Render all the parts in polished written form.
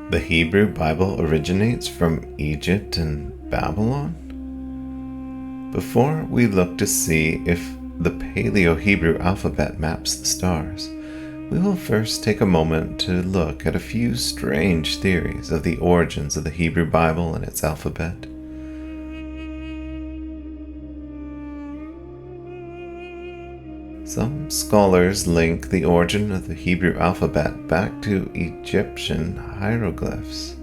The Hebrew Bible originates from Egypt and Babylon? Before we look to see if the Paleo Hebrew alphabet maps the stars, we will first take a moment to look at a few strange theories of the origins of the Hebrew Bible and its alphabet. Some scholars link the origin of the Hebrew alphabet back to Egyptian hieroglyphs.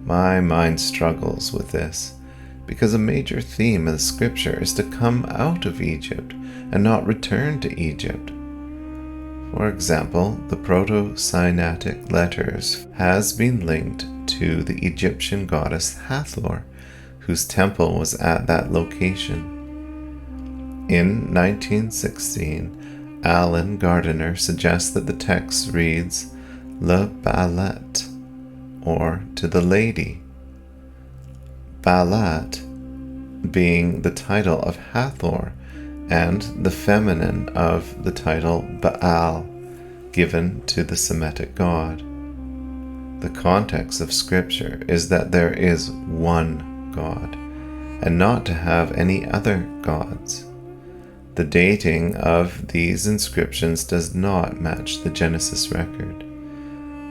My mind struggles with this because a major theme of the scripture is to come out of Egypt and not return to Egypt. For example, the Proto-Sinaitic letters has been linked to the Egyptian goddess Hathor, whose temple was at that location. In 1916, Alan Gardiner suggests that the text reads Le Balat, or to the lady. Balat being the title of Hathor and the feminine of the title Baal, given to the Semitic god. The context of Scripture is that there is one God, and not to have any other gods. The dating of these inscriptions does not match the Genesis record.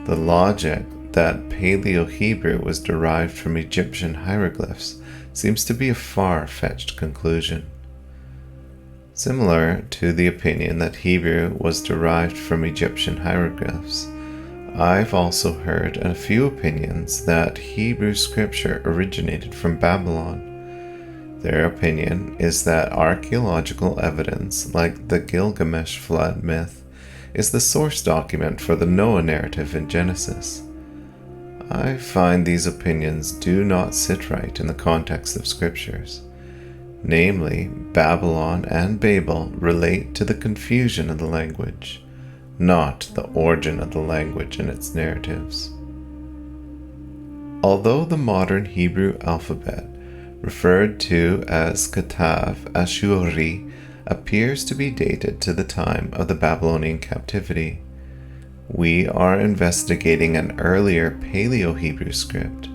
The logic that Paleo Hebrew was derived from Egyptian hieroglyphs seems to be a far-fetched conclusion. Similar to the opinion that Hebrew was derived from Egyptian hieroglyphs, I've also heard a few opinions that Hebrew scripture originated from Babylon. Their opinion is that archaeological evidence, like the Gilgamesh flood myth, is the source document for the Noah narrative in Genesis. I find these opinions do not sit right in the context of scriptures. Namely, Babylon and Babel relate to the confusion of the language, not the origin of the language and its narratives. Although the modern Hebrew alphabet, referred to as Katav Ashuri, appears to be dated to the time of the Babylonian captivity, we are investigating an earlier Paleo Hebrew script,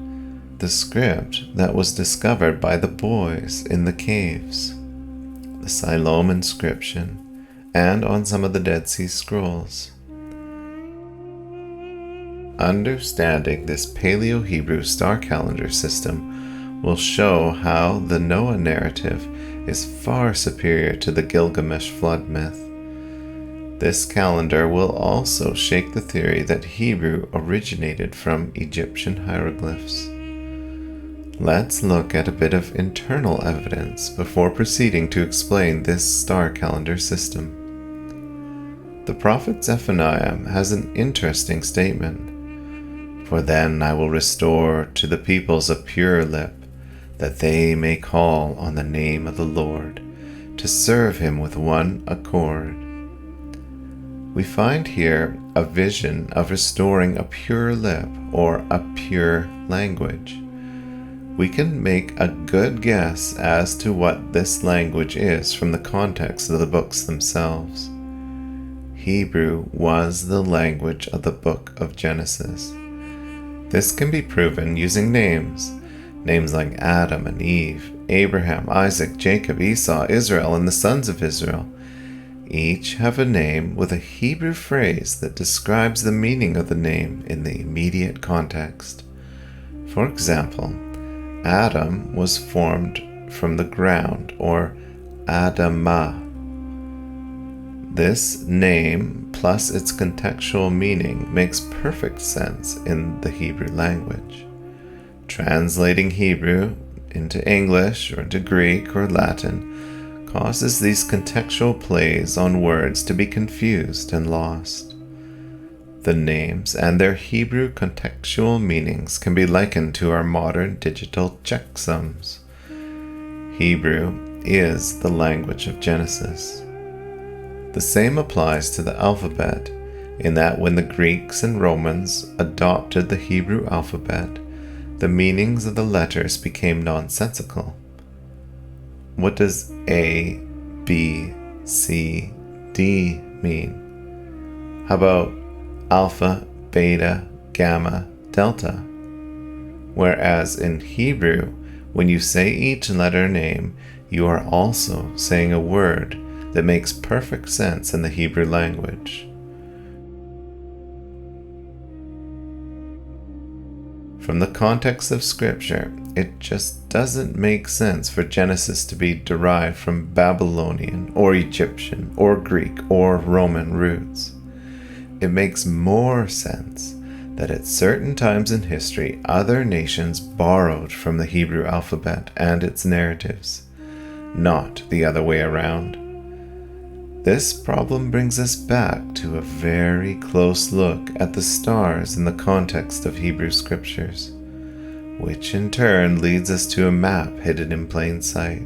the script that was discovered by the boys in the caves, the Siloam inscription, and on some of the Dead Sea Scrolls. Understanding this Paleo Hebrew star calendar system will show how the Noah narrative is far superior to the Gilgamesh flood myth. This calendar will also shake the theory that Hebrew originated from Egyptian hieroglyphs. Let's look at a bit of internal evidence before proceeding to explain this star calendar system. The prophet Zephaniah has an interesting statement. For then I will restore to the peoples a pure lip, that they may call on the name of the Lord, to serve him with one accord. We find here a vision of restoring a pure lip or a pure language. We can make a good guess as to what this language is from the context of the books themselves. Hebrew was the language of the book of Genesis. This can be proven using names like Adam and Eve, Abraham, Isaac, Jacob, Esau, Israel, and the sons of Israel. Each have a name with a Hebrew phrase that describes the meaning of the name in the immediate context. For example, Adam was formed from the ground, or Adamah. This name plus its contextual meaning makes perfect sense in the Hebrew language. Translating Hebrew into English or into Greek or Latin causes these contextual plays on words to be confused and lost. The names and their Hebrew contextual meanings can be likened to our modern digital checksums. Hebrew is the language of Genesis. The same applies to the alphabet, in that when the Greeks and Romans adopted the Hebrew alphabet, the meanings of the letters became nonsensical. What does A, B, C, D mean? How about alpha, beta, gamma, delta? Whereas in Hebrew, when you say each letter name, you are also saying a word that makes perfect sense in the Hebrew language. From the context of Scripture, it just doesn't make sense for Genesis to be derived from Babylonian or Egyptian or Greek or Roman roots. It makes more sense that at certain times in history, other nations borrowed from the Hebrew alphabet and its narratives, not the other way around. This problem brings us back to a very close look at the stars in the context of Hebrew scriptures, which in turn leads us to a map hidden in plain sight.